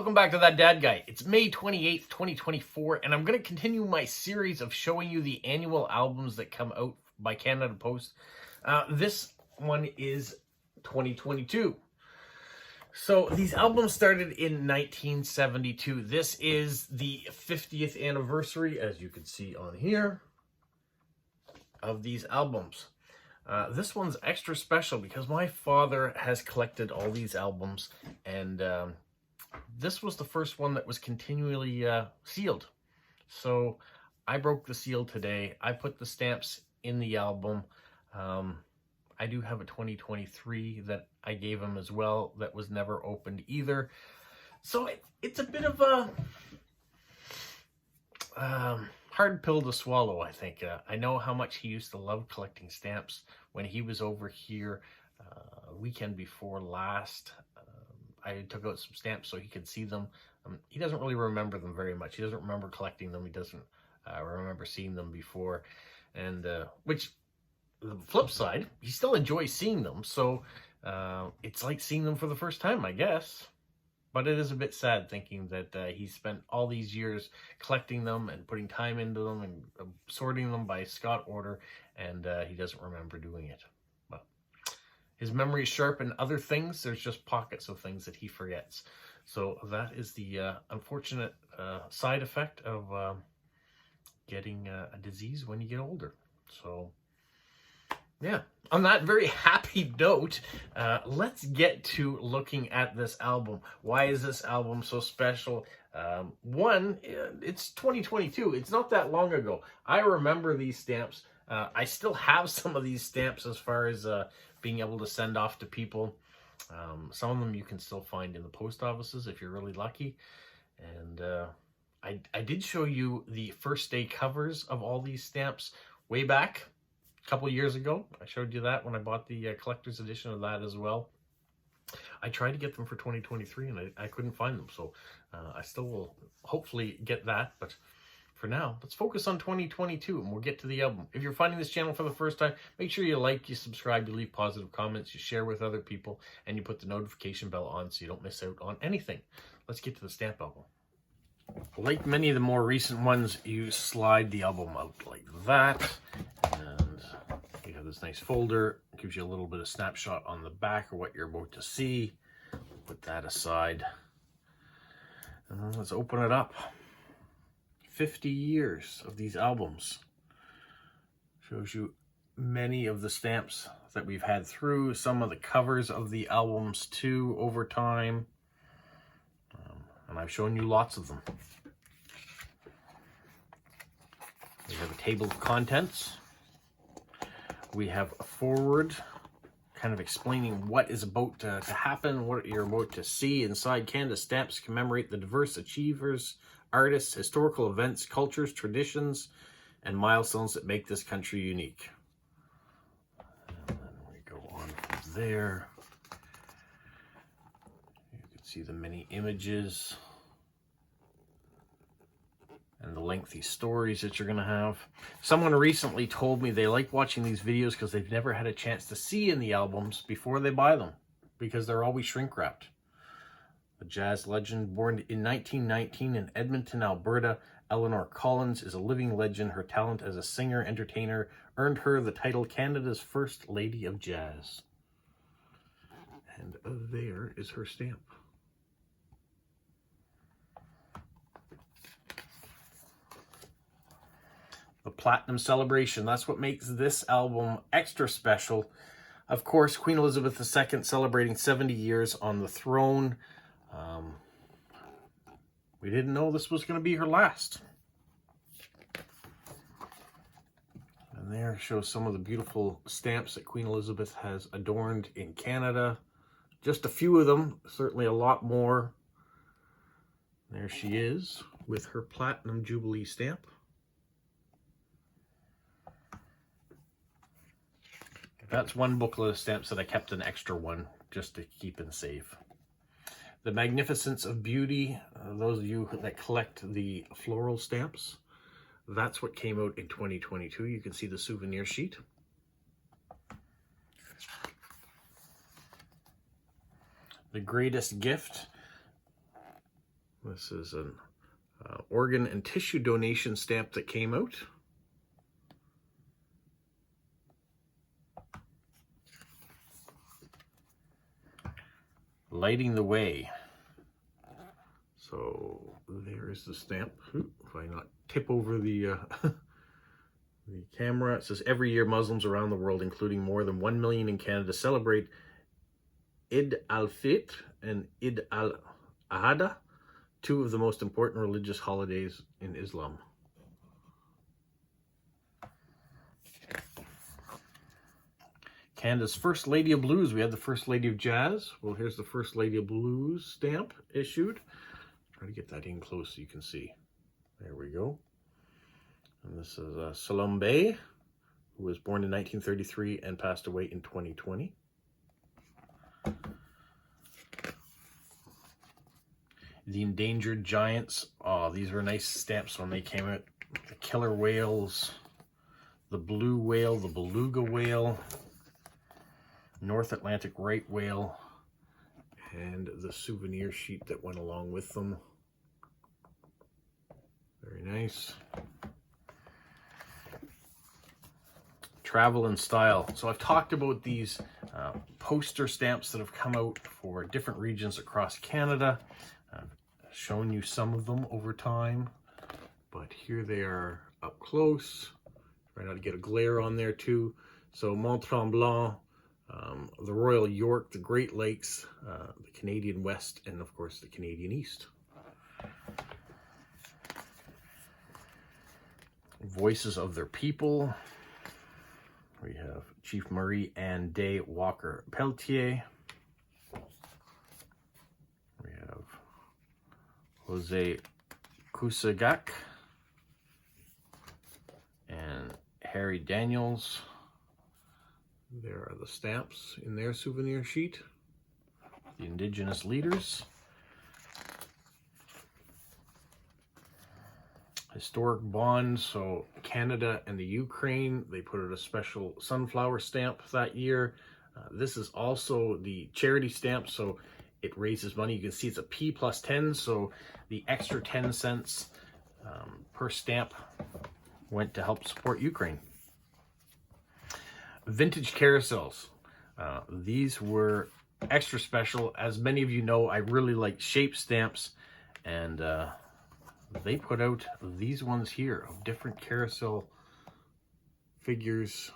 Welcome back to That Dad Guy. It's May 28th, 2024, and I'm going to continue my series of showing you the annual albums that come out by Canada Post. This one is 2022. So these albums started in 1972. This is the 50th anniversary, as you can see on here, of these albums. This one's extra special because my father has collected all these albums, and this was the first one that was continually sealed. So I broke the seal today. I put the stamps in the album. I do have a 2023 that I gave him as well that was never opened either. So it's a bit of a hard pill to swallow, I think. I know how much he used to love collecting stamps when he was over here weekend before last. I took out some stamps so he could see them. He doesn't really remember them very much. He doesn't remember collecting them. He doesn't remember seeing them before. And which, the flip side, he still enjoys seeing them. So it's like seeing them for the first time, I guess. But it is a bit sad thinking that he spent all these years collecting them and putting time into them and sorting them by Scott order, and he doesn't remember doing it. But his memory is sharp in other things. There's just pockets of things that he forgets. So that is the unfortunate side effect of getting a disease when you get older. So yeah, on that very happy note, let's get to looking at this album. Why is this album so special? One, it's 2022. It's not that long ago. I remember these stamps. I still have some of these stamps as far as being able to send off to people. Some of them you can still find in the post offices if you're really lucky. And I did show you the first day covers of all these stamps way back. A couple of years ago. I showed you that when I bought the collector's edition of that as well. I tried to get them for 2023 and I couldn't find them, so I still will hopefully get that, but for now, let's focus on 2022 and we'll get to the album. If you're finding this channel for the first time, make sure you like, you subscribe, you leave positive comments, you share with other people, and you put the notification bell on so you don't miss out on anything. Let's get to the stamp album. Like many of the more recent ones, you slide the album out like that, and you have this nice folder. It gives you a little bit of snapshot on the back of what you're about to see. Put that aside. And let's open it up. 50 years of these albums. Shows you many of the stamps that we've had through, some of the covers of the albums too over time. And I've shown you lots of them. We have a table of contents. We have a foreword kind of explaining what is about to happen, what you're about to see inside. Canada Stamps commemorate the diverse achievers, artists, historical events, cultures, traditions, and milestones that make this country unique. And then we go on from there. You can see the many images and the lengthy stories that you're going to have. Someone recently told me they like watching these videos because they've never had a chance to see in the albums before they buy them, because they're always shrink wrapped. A jazz legend born in 1919 in Edmonton, Alberta, Eleanor Collins is a living legend. Her talent as a singer, entertainer, earned her the title Canada's First Lady of Jazz. And there is her stamp. The Platinum Celebration. That's what makes this album extra special. Of course, Queen Elizabeth II celebrating 70 years on the throne. We didn't know this was going to be her last. And there shows some of the beautiful stamps that Queen Elizabeth has adorned in Canada. Just a few of them, certainly a lot more. There she is with her Platinum Jubilee stamp. That's one booklet of stamps that I kept an extra one just to keep and save. The Magnificence of Beauty, those of you that collect the floral stamps, that's what came out in 2022. You can see the souvenir sheet. The Greatest Gift, This is an organ and tissue donation stamp that came out. Lighting the way. So there's the stamp. If I not tip over the the camera, it says every year Muslims around the world, including more than 1 million in Canada, celebrate Eid al-Fitr and Eid al-Adha, two of the most important religious holidays in Islam. Canada's First Lady of Blues. We had the First Lady of Jazz. Well, here's the First Lady of Blues stamp issued. Try to get that in close so you can see. There we go. And this is Stn Main, who was born in 1933 and passed away in 2020. The Endangered Giants. Oh, these were nice stamps when they came out. The killer whales, the blue whale, the beluga whale, North Atlantic right whale, and the souvenir sheet that went along with them. Very nice. Travel and style. So I've talked about these poster stamps that have come out for different regions across Canada. I've shown you some of them over time, but here they are up close. Try not to get a glare on there too. So Moncton, the Royal York, the Great Lakes, the Canadian West, and of course the Canadian East. Voices of their people. We have Chief Marie Anne Day Walker Pelletier. We have Jose Kusagak and Harry Daniels. There are the stamps in their souvenir sheet. The Indigenous leaders. Historic bonds, so Canada and the Ukraine, they put out a special sunflower stamp that year. This is also the charity stamp, so it raises money. You can see it's a P plus 10, so the extra 10 cents per stamp went to help support Ukraine. Vintage carousels. These were extra special. As many of you know, I really like shape stamps, and they put out these ones here of different carousel figures,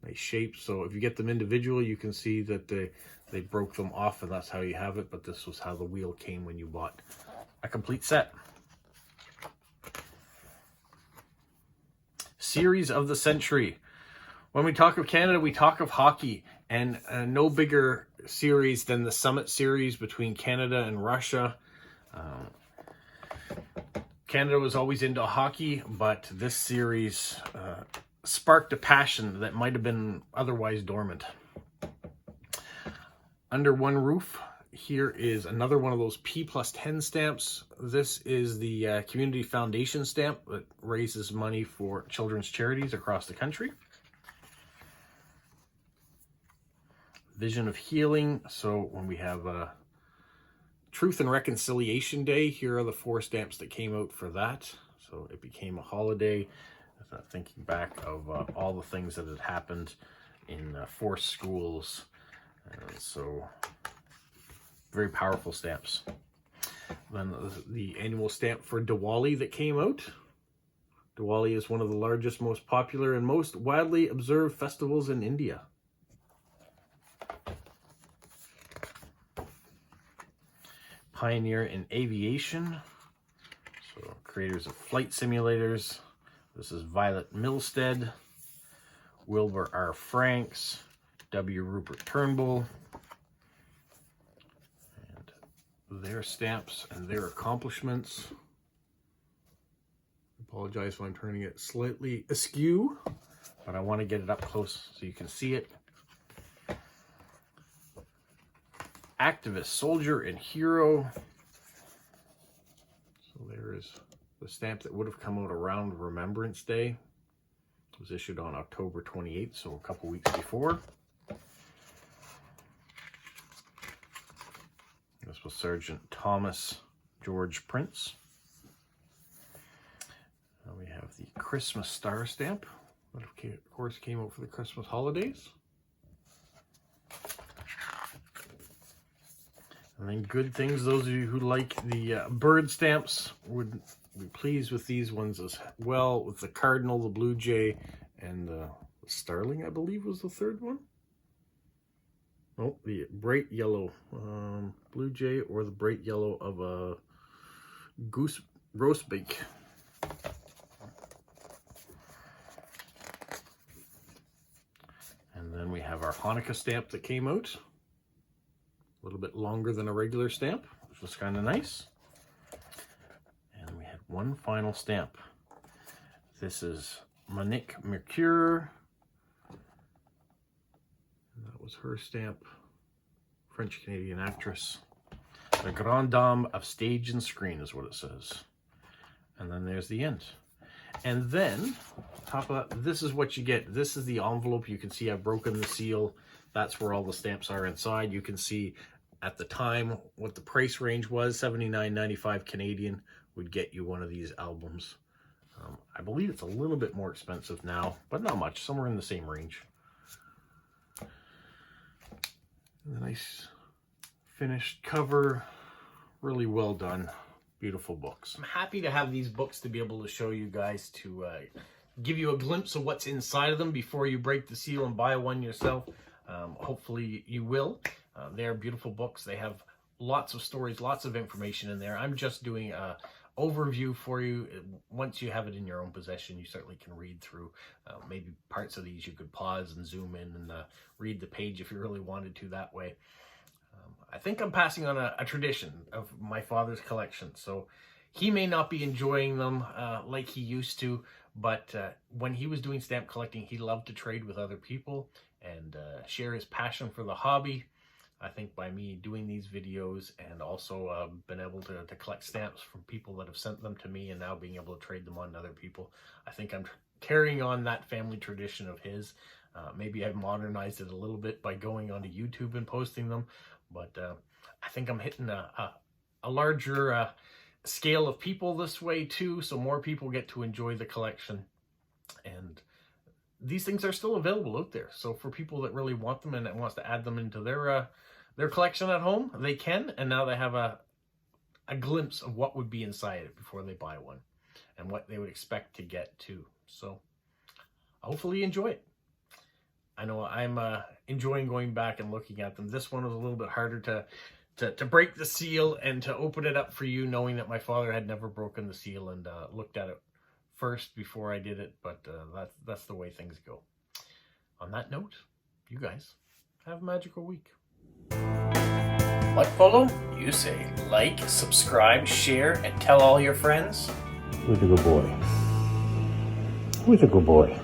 nice shapes. So if you get them individually, you can see that they broke them off, and that's how you have it. But this was how the wheel came when you bought a complete set. Series of the century. When we talk of Canada, we talk of hockey, and no bigger series than the Summit Series between Canada and Russia. Canada was always into hockey, but this series sparked a passion that might have been otherwise dormant. Under one roof, here is another one of those P plus 10 stamps. This is the Community Foundation stamp that raises money for children's charities across the country. Vision of Healing. So when we have Truth and Reconciliation Day, here are the 4 stamps that came out for that. So it became a holiday, thinking back of all the things that had happened in forced schools. So very powerful stamps. Then the annual stamp for Diwali that came out. Diwali is one of the largest, most popular, and most widely observed festivals in India. Pioneer in aviation, so creators of flight simulators. This is Violet Milstead, Wilbur R. Franks, W. Rupert Turnbull, and their stamps and their accomplishments. I apologize if I'm turning it slightly askew, but I want to get it up close so you can see it. Activist, soldier, and hero. So there is the stamp that would have come out around Remembrance Day. It was issued on October 28th, so a couple weeks before. This was Sergeant Thomas George Prince. We have the Christmas star stamp, that of course came out for the Christmas holidays. And then good things, those of you who like the bird stamps would be pleased with these ones as well, with the cardinal, the blue jay, and the starling, I believe was the third one. Oh, the bright yellow blue jay, or the bright yellow of a goose roast beak. And then we have our Hanukkah stamp that came out. A little bit longer than a regular stamp, which was kind of nice. And we had one final stamp. This is Monique Mercure. That was her stamp. French-Canadian actress. The Grande Dame of Stage and Screen is what it says. And then there's the end. And then, top of that, this is what you get. This is the envelope. You can see I've broken the seal. That's where all the stamps are inside. You can see at the time what the price range was. $79.95 Canadian would get you one of these albums. I believe it's a little bit more expensive now, but not much. Somewhere in the same range. And the nice finished cover. Really well done. Beautiful books. I'm happy to have these books to be able to show you guys, to give you a glimpse of what's inside of them before you break the seal and buy one yourself. Hopefully you will. They're beautiful books. They have lots of stories, lots of information in there. I'm just doing a overview for you. Once you have it in your own possession, you certainly can read through. Maybe parts of these you could pause and zoom in and read the page if you really wanted to that way. I think I'm passing on a tradition of my father's collection. So he may not be enjoying them like he used to, but when he was doing stamp collecting, he loved to trade with other people and share his passion for the hobby. I think by me doing these videos and also been able to collect stamps from people that have sent them to me and now being able to trade them on to other people, I think I'm carrying on that family tradition of his. Maybe I've modernized it a little bit by going onto YouTube and posting them, but I think I'm hitting a larger scale of people this way too, so more people get to enjoy the collection. And these things are still available out there, so for people that really want them and that wants to add them into their collection at home, they can. And now they have a glimpse of what would be inside it before they buy one and what they would expect to get too. So hopefully you enjoy it. I know I'm enjoying going back and looking at them. This one was a little bit harder to break the seal and to open it up for you, knowing that my father had never broken the seal and looked at it first before I did it, but that's the way things go. On that note, you guys have a magical week. What, Polo? You say like, subscribe, share, and tell all your friends? Who's a good boy? Who's a good boy?